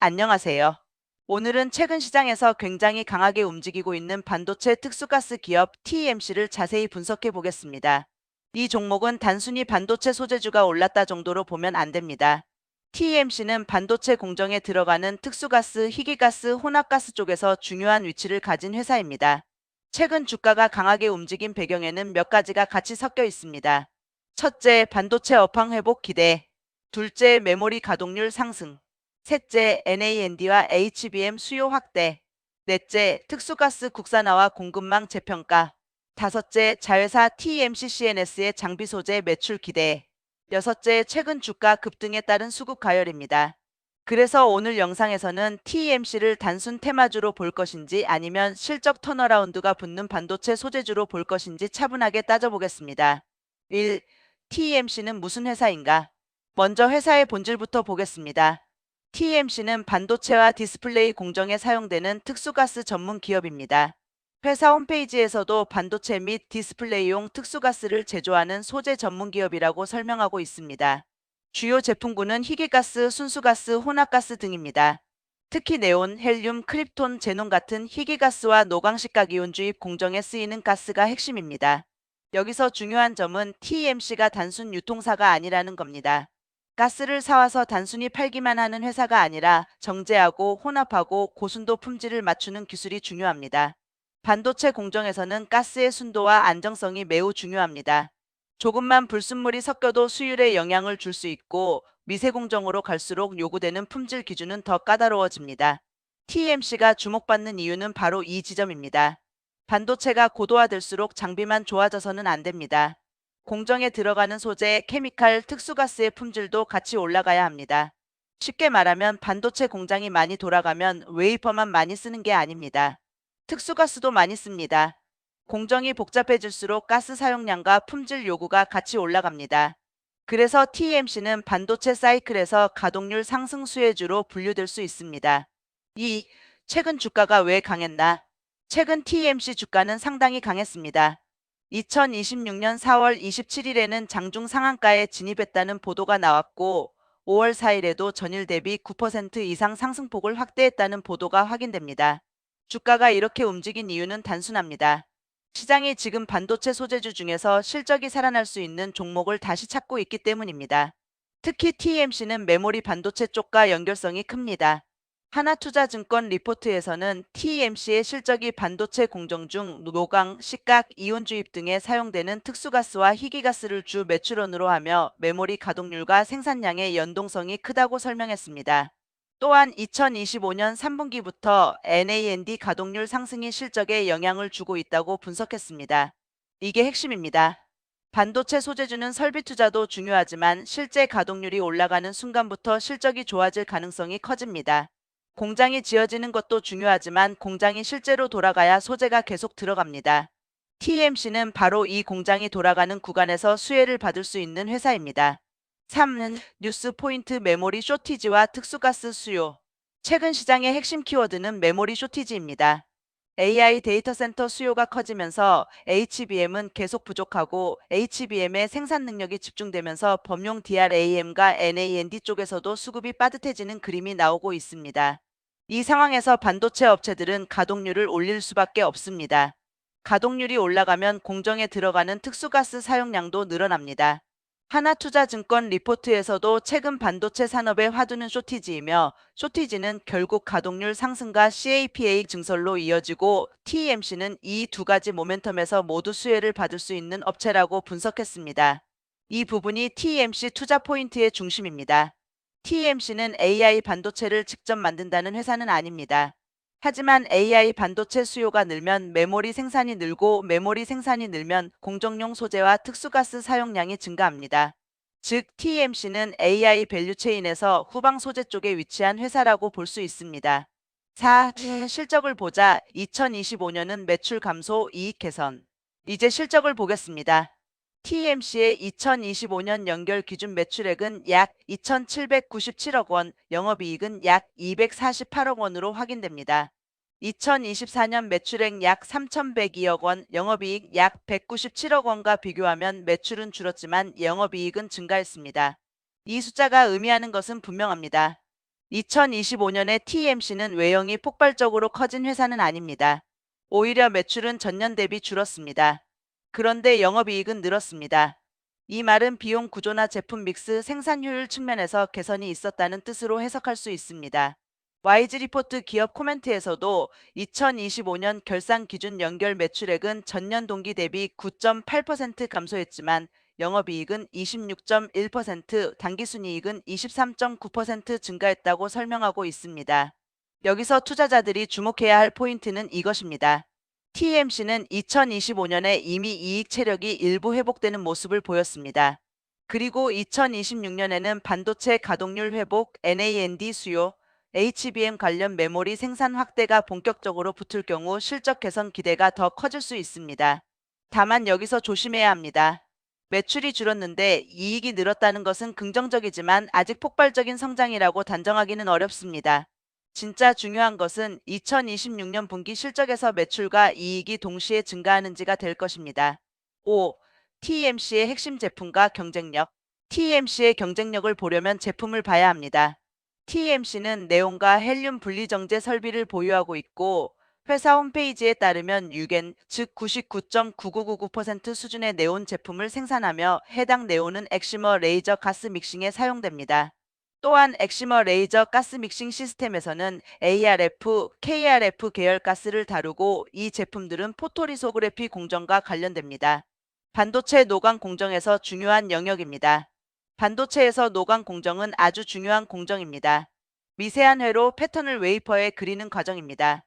안녕하세요. 오늘은 최근 시장에서 굉장히 강하게 움직이고 있는 반도체 특수가스 기업 TMC를 자세히 분석해 보겠습니다. 이 종목은 단순히 반도체 소재주가 올랐다 정도로 보면 안 됩니다. TMC는 반도체 공정에 들어가는 특수가스, 희귀가스, 혼합가스 쪽에서 중요한 위치를 가진 회사입니다. 최근 주가가 강하게 움직인 배경에는 몇 가지가 같이 섞여 있습니다. 첫째, 반도체 업황 회복 기대. 둘째, 메모리 가동률 상승. 셋째, NAND와 HBM 수요 확대. 넷째, 특수가스 국산화와 공급망 재평가. 다섯째, 자회사 TMC CNS의 장비 소재 매출 기대. 여섯째, 최근 주가 급등에 따른 수급 가열입니다. 그래서 오늘 영상에서는 TMC를 단순 테마주로 볼 것인지 아니면 실적 턴어라운드가 붙는 반도체 소재주로 볼 것인지 차분하게 따져보겠습니다. 1. TMC는 무슨 회사인가? 먼저 회사의 본질부터 보겠습니다. TMC는 반도체와 디스플레이 공정에 사용되는 특수가스 전문 기업입니다. 회사 홈페이지에서도 반도체 및 디스플레이용 특수가스를 제조하는 소재 전문 기업이라고 설명하고 있습니다. 주요 제품군은 희귀가스, 순수가스, 혼합가스 등입니다. 특히 네온, 헬륨, 크립톤, 제논 같은 희귀가스와 노광식각이온 주입 공정에 쓰이는 가스가 핵심입니다. 여기서 중요한 점은 TMC가 단순 유통사가 아니라는 겁니다. 가스를 사와서 단순히 팔기만 하는 회사가 아니라 정제하고 혼합하고 고순도 품질을 맞추는 기술이 중요합니다. 반도체 공정에서는 가스의 순도와 안정성이 매우 중요합니다. 조금만 불순물이 섞여도 수율에 영향을 줄 수 있고 미세 공정으로 갈수록 요구되는 품질 기준은 더 까다로워집니다. TMC가 주목받는 이유는 바로 이 지점입니다. 반도체가 고도화될수록 장비만 좋아져서는 안 됩니다. 공정에 들어가는 소재, 케미칼, 특수가스의 품질도 같이 올라가야 합니다. 쉽게 말하면 반도체 공장이 많이 돌아가면 웨이퍼만 많이 쓰는 게 아닙니다. 특수가스도 많이 씁니다. 공정이 복잡해질수록 가스 사용량과 품질 요구가 같이 올라갑니다. 그래서 TMC는 반도체 사이클에서 가동률 상승 수혜주로 분류될 수 있습니다. 2. 최근 주가가 왜 강했나? 최근 TMC 주가는 상당히 강했습니다. 2026년 4월 27일에는 장중 상한가에 진입했다는 보도가 나왔고 5월 4일에도 전일 대비 9% 이상 상승폭을 확대했다는 보도가 확인됩니다. 주가가 이렇게 움직인 이유는 단순합니다. 시장이 지금 반도체 소재주 중에서 실적이 살아날 수 있는 종목을 다시 찾고 있기 때문입니다. 특히 TMC는 메모리 반도체 쪽과 연결성이 큽니다. 하나투자증권 리포트에서는 TMC의 실적이 반도체 공정 중 노광, 식각, 이온 주입 등에 사용되는 특수가스와 희귀가스를 주 매출원으로 하며 메모리 가동률과 생산량의 연동성이 크다고 설명했습니다. 또한 2025년 3분기부터 NAND 가동률 상승이 실적에 영향을 주고 있다고 분석했습니다. 이게 핵심입니다. 반도체 소재주는 설비 투자도 중요하지만 실제 가동률이 올라가는 순간부터 실적이 좋아질 가능성이 커집니다. 공장이 지어지는 것도 중요하지만 공장이 실제로 돌아가야 소재가 계속 들어갑니다. TMC는 바로 이 공장이 돌아가는 구간에서 수혜를 받을 수 있는 회사입니다. 3는 뉴스 포인트 메모리 쇼티지와 특수가스 수요. 최근 시장의 핵심 키워드는 메모리 쇼티지입니다. AI 데이터 센터 수요가 커지면서 HBM은 계속 부족하고 HBM의 생산 능력이 집중되면서 범용 DRAM과 NAND 쪽에서도 수급이 빠듯해지는 그림이 나오고 있습니다. 이 상황에서 반도체 업체들은 가동률을 올릴 수밖에 없습니다. 가동률이 올라가면 공정에 들어가는 특수가스 사용량도 늘어납니다. 하나투자증권 리포트에서도 최근 반도체 산업의 화두는 쇼티지이며 쇼티지는 결국 가동률 상승과 CAPA 증설로 이어지고 TMC는 이 두 가지 모멘텀에서 모두 수혜를 받을 수 있는 업체라고 분석했습니다. 이 부분이 TMC 투자 포인트의 중심입니다. TMC는 AI 반도체를 직접 만든다는 회사는 아닙니다. 하지만 AI 반도체 수요가 늘면 메모리 생산이 늘고 메모리 생산이 늘면 공정용 소재와 특수가스 사용량이 증가합니다. 즉 TMC는 AI 밸류체인에서 후방 소재 쪽에 위치한 회사라고 볼 수 있습니다. 4. 실적을 보자. 2025년은 매출 감소, 이익 개선. 이제 실적을 보겠습니다. TMC의 2025년 연결 기준 매출액은 약 2,797억 원, 영업이익은 약 248억 원으로 확인됩니다. 2024년 매출액 약 3,102억 원, 영업이익 약 197억 원과 비교하면 매출은 줄었지만 영업이익은 증가했습니다. 이 숫자가 의미하는 것은 분명합니다. 2025년에 TMC는 외형이 폭발적으로 커진 회사는 아닙니다. 오히려 매출은 전년 대비 줄었습니다. 그런데 영업이익은 늘었습니다. 이 말은 비용 구조나 제품 믹스, 생산 효율 측면에서 개선이 있었다는 뜻으로 해석할 수 있습니다. YG 리포트 기업 코멘트에서도 2025년 결산 기준 연결 매출액은 전년 동기 대비 9.8% 감소했지만 영업이익은 26.1%, 당기순이익은 23.9% 증가했다고 설명하고 있습니다. 여기서 투자자들이 주목해야 할 포인트는 이것입니다. TMC는 2025년에 이미 이익 체력이 일부 회복되는 모습을 보였습니다. 그리고 2026년에는 반도체 가동률 회복, NAND 수요, HBM 관련 메모리 생산 확대가 본격적으로 붙을 경우 실적 개선 기대가 더 커질 수 있습니다. 다만 여기서 조심해야 합니다. 매출이 줄었는데 이익이 늘었다는 것은 긍정적이지만 아직 폭발적인 성장이라고 단정하기는 어렵습니다. 진짜 중요한 것은 2026년 분기 실적에서 매출과 이익이 동시에 증가하는지가 될 것입니다. 5. TMC의 핵심 제품과 경쟁력. TMC의 경쟁력을 보려면 제품을 봐야 합니다. TMC는 네온과 헬륨 분리정제 설비를 보유하고 있고 회사 홈페이지에 따르면 유겐, 즉 99.9999% 수준의 네온 제품을 생산하며 해당 네온은 엑시머 레이저 가스 믹싱에 사용됩니다. 또한 엑시머 레이저 가스 믹싱 시스템에서는 ARF, KRF 계열 가스를 다루고 이 제품들은 포토리소그래피 공정과 관련됩니다. 반도체 노광 공정에서 중요한 영역입니다. 반도체에서 노광 공정은 아주 중요한 공정입니다. 미세한 회로 패턴을 웨이퍼에 그리는 과정입니다.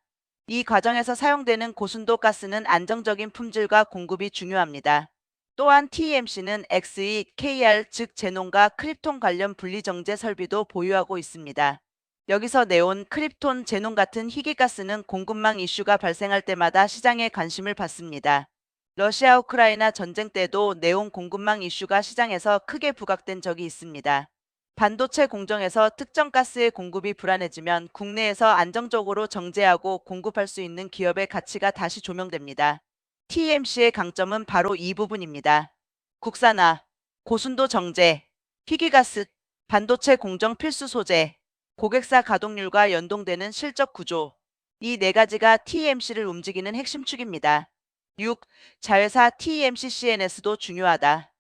이 과정에서 사용되는 고순도 가스는 안정적인 품질과 공급이 중요합니다. 또한 TMC는 XE, KR 즉 제논과 크립톤 관련 분리정제 설비도 보유하고 있습니다. 여기서 네온, 크립톤, 제논 같은 희귀가스는 공급망 이슈가 발생할 때마다 시장에 관심을 받습니다. 러시아 우크라이나 전쟁 때도 네온 공급망 이슈가 시장에서 크게 부각된 적이 있습니다. 반도체 공정에서 특정 가스의 공급이 불안해지면 국내에서 안정적으로 정제하고 공급할 수 있는 기업의 가치가 다시 조명됩니다. TMC의 강점은 바로 이 부분입니다. 국산화, 고순도 정제, 희귀가스, 반도체 공정 필수 소재, 고객사 가동률과 연동되는 실적 구조. 이 네 가지가 TMC를 움직이는 핵심 축입니다. 6. 자회사 TMC CNS도 중요하다.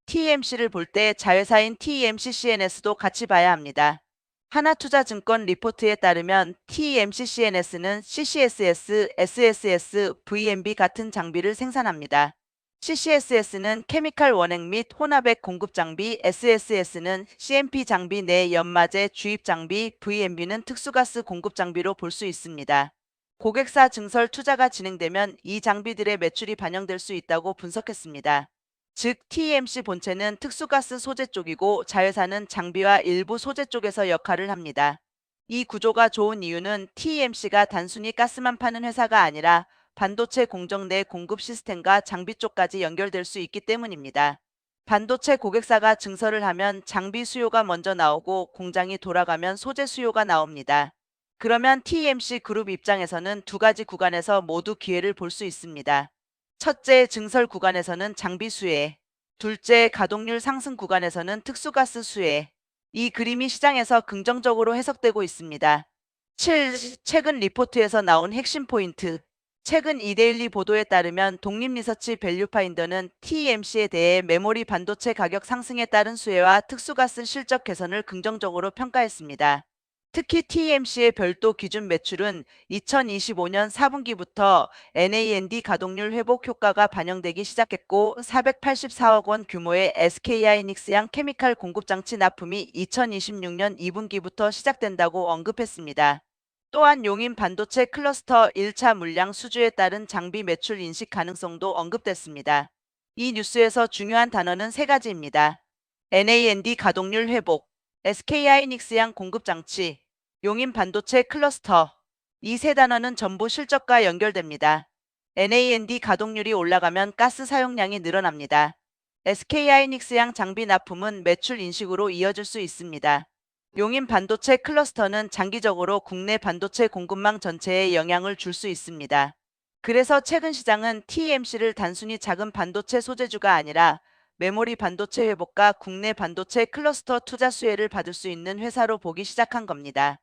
TMC를 볼 때 자회사인 TMC CNS도 같이 봐야 합니다. 하나투자증권 리포트에 따르면 TMC CNS는 CCSS, SSS, VMB 같은 장비를 생산합니다. CCSS는 케미칼 원액 및 혼합액 공급 장비, SSS는 CMP 장비 내 연마제 주입 장비, VMB는 특수가스 공급 장비로 볼 수 있습니다. 고객사 증설 투자가 진행되면 이 장비들의 매출이 반영될 수 있다고 분석했습니다. 즉 TMC 본체는 특수가스 소재 쪽이고 자회사는 장비와 일부 소재 쪽에서 역할을 합니다. 이 구조가 좋은 이유는 TMC가 단순히 가스만 파는 회사가 아니라 반도체 공정 내 공급 시스템과 장비 쪽까지 연결될 수 있기 때문입니다. 반도체 고객사가 증설을 하면 장비 수요가 먼저 나오고 공장이 돌아가면 소재 수요가 나옵니다. 그러면 TMC 그룹 입장에서는 두 가지 구간에서 모두 기회를 볼 수 있습니다. 첫째, 증설 구간에서는 장비 수혜. 둘째, 가동률 상승 구간에서는 특수가스 수혜. 이 그림이 시장에서 긍정적으로 해석되고 있습니다. 7. 최근 리포트에서 나온 핵심 포인트. 최근 이데일리 보도에 따르면 독립리서치 밸류파인더는 TMC에 대해 메모리 반도체 가격 상승에 따른 수혜와 특수가스 실적 개선을 긍정적으로 평가했습니다. 특히 TMC의 별도 기준 매출은 2025년 4분기부터 NAND 가동률 회복 효과가 반영되기 시작했고 484억 원 규모의 SK하이닉스양 케미칼 공급장치 납품이 2026년 2분기부터 시작된다고 언급했습니다. 또한 용인 반도체 클러스터 1차 물량 수주에 따른 장비 매출 인식 가능성도 언급됐습니다. 이 뉴스에서 중요한 단어는 세 가지입니다. NAND 가동률 회복, SK하이닉스양 공급장치, 용인 반도체 클러스터. 이 세 단어는 전부 실적과 연결됩니다. NAND 가동률이 올라가면 가스 사용량이 늘어납니다. SK하이닉스양 장비 납품은 매출 인식으로 이어질 수 있습니다. 용인 반도체 클러스터는 장기적으로 국내 반도체 공급망 전체에 영향을 줄 수 있습니다. 그래서 최근 시장은 TMC를 단순히 작은 반도체 소재주가 아니라 메모리 반도체 회복과 국내 반도체 클러스터 투자 수혜를 받을 수 있는 회사로 보기 시작한 겁니다.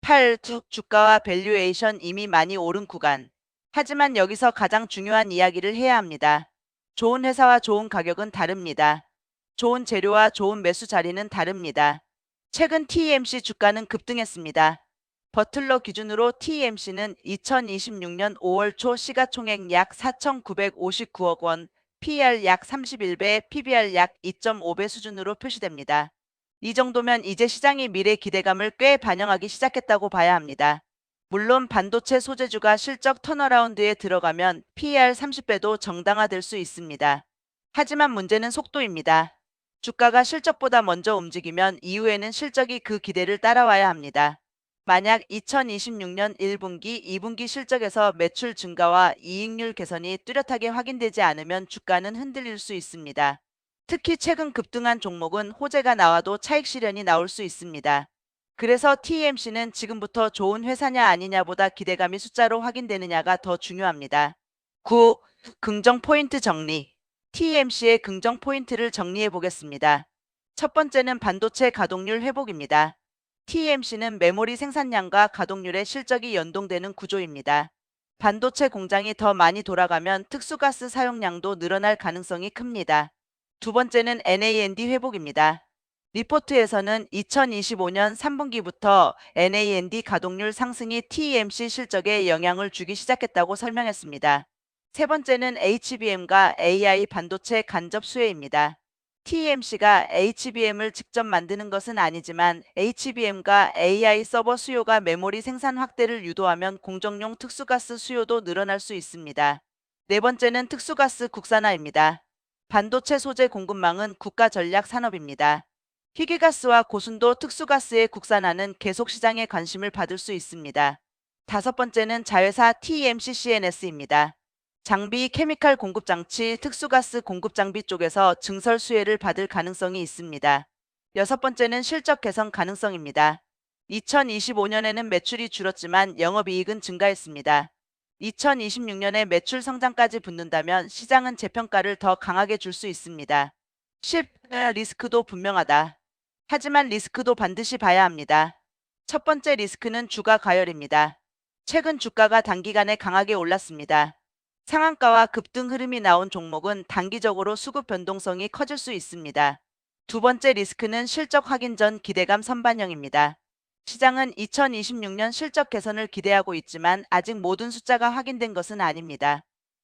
8. 주가와 밸류에이션 이미 많이 오른 구간. 하지만 여기서 가장 중요한 이야기를 해야 합니다. 좋은 회사와 좋은 가격은 다릅니다. 좋은 재료와 좋은 매수 자리는 다릅니다. 최근 TMC 주가는 급등했습니다. 버틀러 기준으로 TMC는 2026년 5월 초 시가총액 약 4,959억 원, PER 약 31배, PBR 약 2.5배 수준으로 표시됩니다. 이 정도면 이제 시장이 미래 기대감을 꽤 반영하기 시작했다고 봐야 합니다. 물론 반도체 소재주가 실적 턴어라운드에 들어가면 PER 30배도 정당화될 수 있습니다. 하지만 문제는 속도입니다. 주가가 실적보다 먼저 움직이면 이후에는 실적이 그 기대를 따라와야 합니다. 만약 2026년 1분기, 2분기 실적에서 매출 증가와 이익률 개선이 뚜렷하게 확인되지 않으면 주가는 흔들릴 수 있습니다. 특히 최근 급등한 종목은 호재가 나와도 차익 실현이 나올 수 있습니다. 그래서 TMC는 지금부터 좋은 회사냐 아니냐보다 기대감이 숫자로 확인되느냐가 더 중요합니다. 9. 긍정 포인트 정리. TMC의 긍정 포인트를 정리해 보겠습니다. 첫 번째는 반도체 가동률 회복입니다. TMC는 메모리 생산량과 가동률의 실적이 연동되는 구조입니다. 반도체 공장이 더 많이 돌아가면 특수가스 사용량도 늘어날 가능성이 큽니다. 두 번째는 NAND 회복입니다. 리포트에서는 2025년 3분기부터 NAND 가동률 상승이 TMC 실적에 영향을 주기 시작했다고 설명했습니다. 세 번째는 HBM과 AI 반도체 간접 수혜입니다. TMC가 HBM을 직접 만드는 것은 아니지만 HBM과 AI 서버 수요가 메모리 생산 확대를 유도하면 공정용 특수가스 수요도 늘어날 수 있습니다. 네 번째는 특수가스 국산화입니다. 반도체 소재 공급망은 국가 전략 산업입니다. 희귀가스와 고순도 특수가스의 국산화는 계속 시장의 관심을 받을 수 있습니다. 다섯 번째는 자회사 TMC CNS입니다. 장비, 케미칼 공급 장치, 특수가스 공급 장비 쪽에서 증설 수혜를 받을 가능성이 있습니다. 여섯 번째는 실적 개선 가능성입니다. 2025년에는 매출이 줄었지만 영업이익은 증가했습니다. 2026년에 매출 성장까지 붙는다면 시장은 재평가를 더 강하게 줄 수 있습니다. 10. 리스크도 분명하다. 하지만 리스크도 반드시 봐야 합니다. 첫 번째 리스크는 주가 과열입니다. 최근 주가가 단기간에 강하게 올랐습니다. 상한가와 급등 흐름이 나온 종목은 단기적으로 수급 변동성이 커질 수 있습니다. 두 번째 리스크는 실적 확인 전 기대감 선반영입니다. 시장은 2026년 실적 개선을 기대하고 있지만 아직 모든 숫자가 확인된 것은 아닙니다.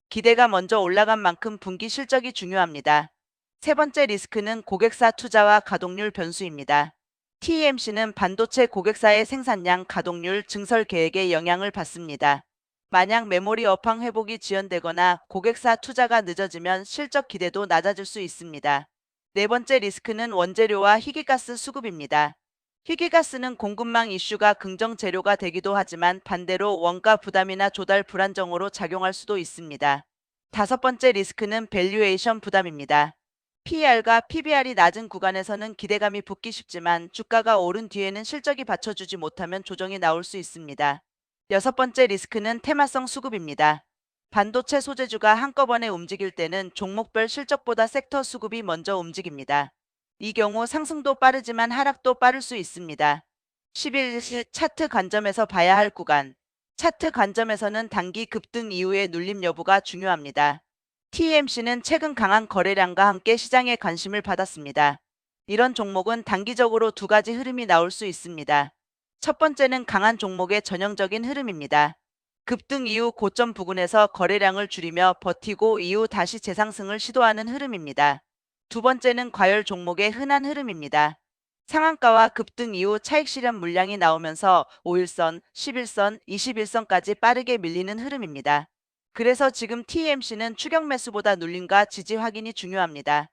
기대가 먼저 올라간 만큼 분기 실적이 중요합니다. 세 번째 리스크는 고객사 투자와 가동률 변수입니다. TMC는 반도체 고객사의 생산량, 가동률, 증설 계획에 영향을 받습니다. 만약 메모리 업황 회복이 지연되거나 고객사 투자가 늦어지면 실적 기대도 낮아질 수 있습니다. 네 번째 리스크는 원재료와 희귀가스 수급입니다. 희귀가스는 공급망 이슈가 긍정 재료가 되기도 하지만 반대로 원가 부담이나 조달 불안정으로 작용할 수도 있습니다. 다섯 번째 리스크는 밸류에이션 부담입니다. PER과 PBR이 낮은 구간에서는 기대감이 붙기 쉽지만 주가가 오른 뒤에는 실적이 받쳐주지 못하면 조정이 나올 수 있습니다. 여섯 번째 리스크는 테마성 수급입니다. 반도체 소재주가 한꺼번에 움직일 때는 종목별 실적보다 섹터 수급이 먼저 움직입니다. 이 경우 상승도 빠르지만 하락도 빠를 수 있습니다. 11. 차트 관점에서 봐야 할 구간. 차트 관점에서는 단기 급등 이후의 눌림 여부가 중요합니다. TMC는 최근 강한 거래량과 함께 시장의 관심을 받았습니다. 이런 종목은 단기적으로 두 가지 흐름이 나올 수 있습니다. 첫 번째는 강한 종목의 전형적인 흐름입니다. 급등 이후 고점 부근에서 거래량을 줄이며 버티고 이후 다시 재상승을 시도하는 흐름입니다. 두 번째는 과열 종목의 흔한 흐름입니다. 상한가와 급등 이후 차익 실현 물량이 나오면서 5일선, 11선, 21선까지 빠르게 밀리는 흐름입니다. 그래서 지금 TMC는 추격 매수보다 눌림과 지지 확인이 중요합니다.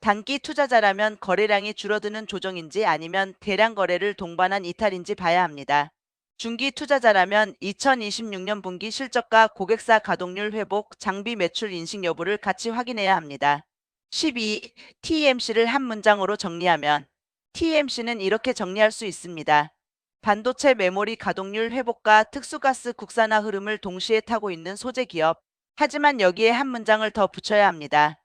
단기 투자자라면 거래량이 줄어드는 조정인지 아니면 대량 거래를 동반한 이탈인지 봐야 합니다. 중기 투자자라면 2026년 분기 실적과 고객사 가동률 회복, 장비 매출 인식 여부를 같이 확인해야 합니다. 12. TMC를 한 문장으로 정리하면 TMC는 이렇게 정리할 수 있습니다. 반도체 메모리 가동률 회복과 특수가스 국산화 흐름을 동시에 타고 있는 소재 기업. 하지만 여기에 한 문장을 더 붙여야 합니다.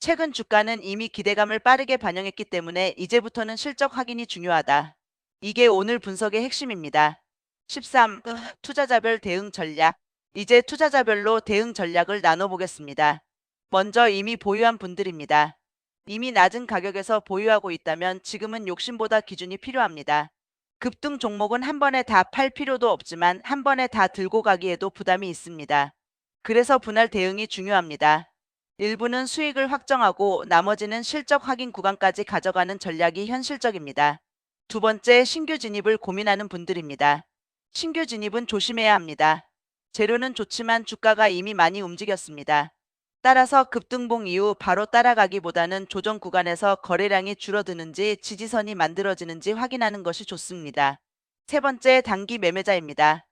최근 주가는 이미 기대감을 빠르게 반영했기 때문에 이제부터는 실적 확인이 중요하다. 이게 오늘 분석의 핵심입니다. 13. 투자자별 대응 전략. 이제 투자자별로 대응 전략을 나눠보겠습니다. 먼저 이미 보유한 분들입니다. 이미 낮은 가격에서 보유하고 있다면 지금은 욕심보다 기준이 필요합니다. 급등 종목은 한 번에 다 팔 필요도 없지만 한 번에 다 들고 가기에도 부담이 있습니다. 그래서 분할 대응이 중요합니다. 일부는 수익을 확정하고 나머지는 실적 확인 구간까지 가져가는 전략이 현실적입니다. 두 번째, 신규 진입을 고민하는 분들입니다. 신규 진입은 조심해야 합니다. 재료는 좋지만 주가가 이미 많이 움직였습니다. 따라서 급등봉 이후 바로 따라가기보다는 조정 구간에서 거래량이 줄어드는지 지지선이 만들어지는지 확인하는 것이 좋습니다. 세 번째, 단기 매매자입니다.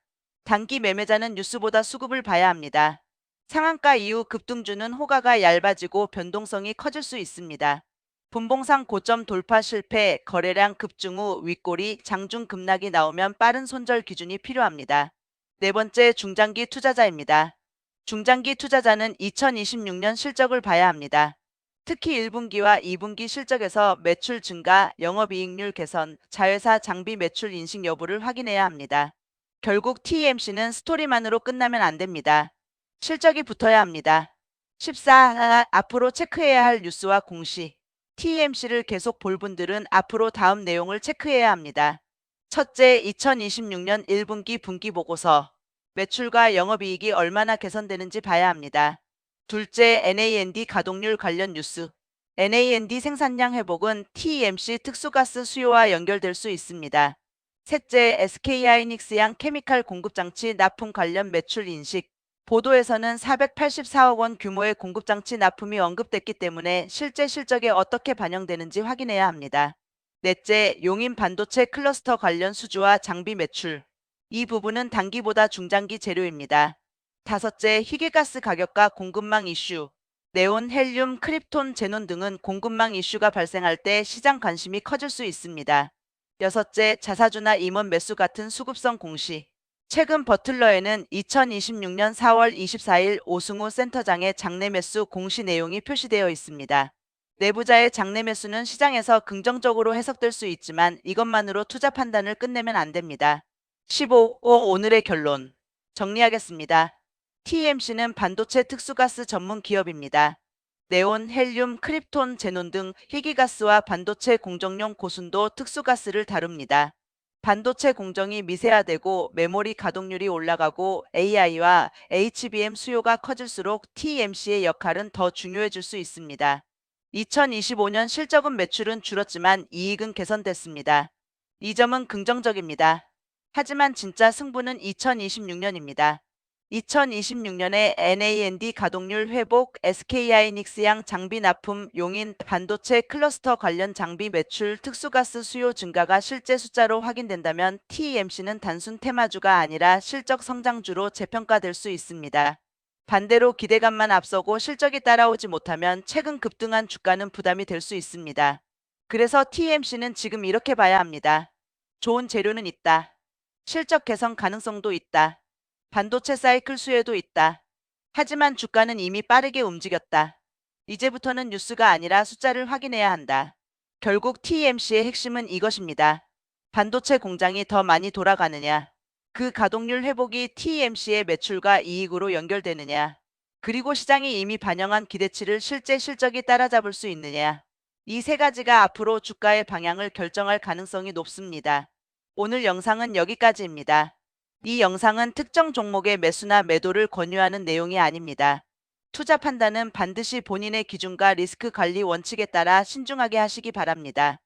단기 매매자는 뉴스보다 수급을 봐야 합니다. 상한가 이후 급등주는 호가가 얇아지고 변동성이 커질 수 있습니다. 분봉상 고점 돌파 실패, 거래량 급증 후 윗꼬리, 장중 급락이 나오면 빠른 손절 기준이 필요합니다. 네 번째, 중장기 투자자입니다. 중장기 투자자는 2026년 실적을 봐야 합니다. 특히 1분기와 2분기 실적에서 매출 증가, 영업이익률 개선, 자회사 장비 매출 인식 여부를 확인해야 합니다. 결국 TMC는 스토리만으로 끝나면 안 됩니다. 실적이 붙어야 합니다. 14. 앞으로 체크해야 할 뉴스와 공시. TMC를 계속 볼 분들은 앞으로 다음 내용을 체크해야 합니다. 첫째, 2026년 1분기 분기 보고서. 매출과 영업이익이 얼마나 개선되는지 봐야 합니다. 둘째, NAND 가동률 관련 뉴스. NAND 생산량 회복은 TMC 특수가스 수요와 연결될 수 있습니다. 셋째, SK하이닉스양 케미칼 공급장치 납품 관련 매출 인식. 보도에서는 484억 원 규모의 공급장치 납품이 언급됐기 때문에 실제 실적에 어떻게 반영되는지 확인해야 합니다. 넷째, 용인 반도체 클러스터 관련 수주와 장비 매출. 이 부분은 단기보다 중장기 재료입니다. 다섯째, 희귀가스 가격과 공급망 이슈. 네온, 헬륨, 크립톤, 제논 등은 공급망 이슈가 발생할 때 시장 관심이 커질 수 있습니다. 여섯째, 자사주나 임원 매수 같은 수급성 공시. 최근 버틀러에는 2026년 4월 24일 오승우 센터장의 장내 매수 공시 내용이 표시되어 있습니다. 내부자의 장내 매수는 시장에서 긍정적으로 해석될 수 있지만 이것만으로 투자 판단을 끝내면 안 됩니다. 15. 오늘의 결론. 정리하겠습니다. TMC는 반도체 특수가스 전문 기업입니다. 네온, 헬륨, 크립톤, 제논 등 희귀가스와 반도체 공정용 고순도 특수가스를 다룹니다. 반도체 공정이 미세화되고 메모리 가동률이 올라가고 AI와 HBM 수요가 커질수록 TMC의 역할은 더 중요해질 수 있습니다. 2025년 실적은 매출은 줄었지만 이익은 개선됐습니다. 이 점은 긍정적입니다. 하지만 진짜 승부는 2026년입니다. 2026년에 NAND 가동률 회복, SK하이닉스양 장비 납품, 용인 반도체 클러스터 관련 장비 매출, 특수가스 수요 증가가 실제 숫자로 확인된다면 TMC는 단순 테마주가 아니라 실적 성장주로 재평가될 수 있습니다. 반대로 기대감만 앞서고 실적이 따라오지 못하면 최근 급등한 주가는 부담이 될 수 있습니다. 그래서 TMC는 지금 이렇게 봐야 합니다. 좋은 재료는 있다. 실적 개선 가능성도 있다. 반도체 사이클 수혜도 있다. 하지만 주가는 이미 빠르게 움직였다. 이제부터는 뉴스가 아니라 숫자를 확인해야 한다. 결국 TMC의 핵심은 이것입니다. 반도체 공장이 더 많이 돌아가느냐. 그 가동률 회복이 TMC의 매출과 이익으로 연결되느냐. 그리고 시장이 이미 반영한 기대치를 실제 실적이 따라잡을 수 있느냐. 이 세 가지가 앞으로 주가의 방향을 결정할 가능성이 높습니다. 오늘 영상은 여기까지입니다. 이 영상은 특정 종목의 매수나 매도를 권유하는 내용이 아닙니다. 투자 판단은 반드시 본인의 기준과 리스크 관리 원칙에 따라 신중하게 하시기 바랍니다.